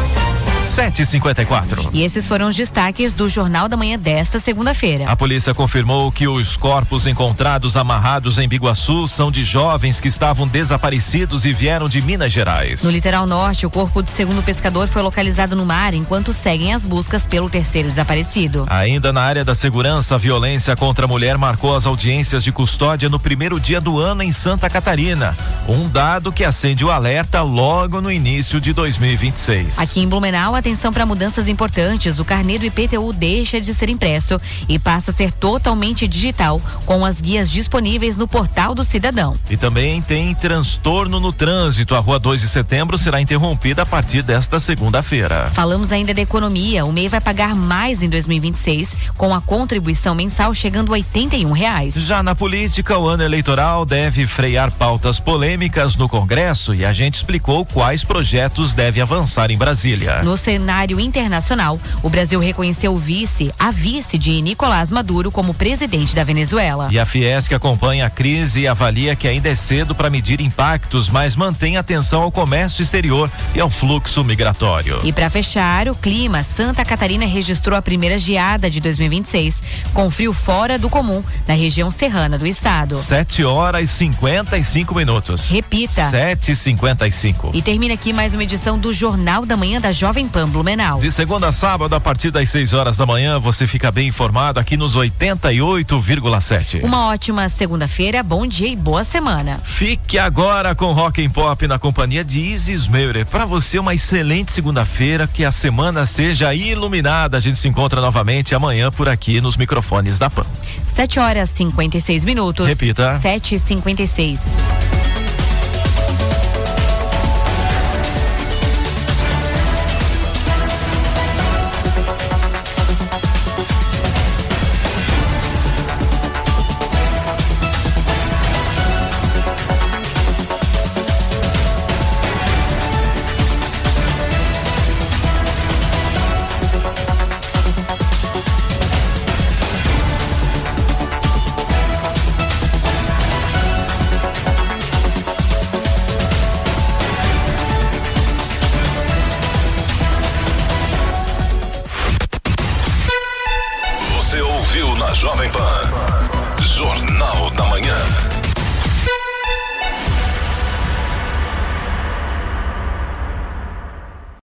7h54. E esses foram os destaques do Jornal da Manhã desta segunda-feira. A polícia confirmou que os corpos encontrados amarrados em Biguaçu são de jovens que estavam desaparecidos e vieram de Minas Gerais. No litoral norte, o corpo do segundo pescador foi localizado no mar enquanto seguem as buscas pelo terceiro desaparecido. Ainda na área da segurança, a violência contra a mulher marcou as audiências de custódia no primeiro dia do ano em Santa Catarina. Um dado que acende o alerta logo no início de 2026. Aqui em Blumenau, atenção para mudanças importantes. O carnê do IPTU deixa de ser impresso e passa a ser totalmente digital, com as guias disponíveis no portal do cidadão. E também tem transtorno no trânsito. A rua 2 de setembro será interrompida a partir desta segunda-feira. Falamos ainda da economia. O MEI vai pagar mais em 2026, com a contribuição mensal chegando a R$81. Já na política, o ano eleitoral deve frear pautas polêmicas no Congresso e a gente explicou quais projetos deve avançar em Brasília. No cenário internacional, o Brasil reconheceu a vice de Nicolás Maduro como presidente da Venezuela. E a Fiesc acompanha a crise e avalia que ainda é cedo para medir impactos, mas mantém atenção ao comércio exterior e ao fluxo migratório. E para fechar, o clima, Santa Catarina registrou a primeira geada de 2026, com frio fora do comum na região serrana do estado. 7h55. Repita. 7h55. E termina aqui mais uma edição do Jornal da Manhã da Jovem Pan Blumenau. De segunda a sábado, a partir das 6 horas da manhã, você fica bem informado aqui nos 88,7. Uma ótima segunda-feira, bom dia e boa semana. Fique agora com Rock and Pop na companhia de Isis Meurer. Para você, uma excelente segunda-feira, que a semana seja iluminada. A gente se encontra novamente amanhã por aqui nos microfones da Pan. 7h56. Repita. 7h56. Jovem Pan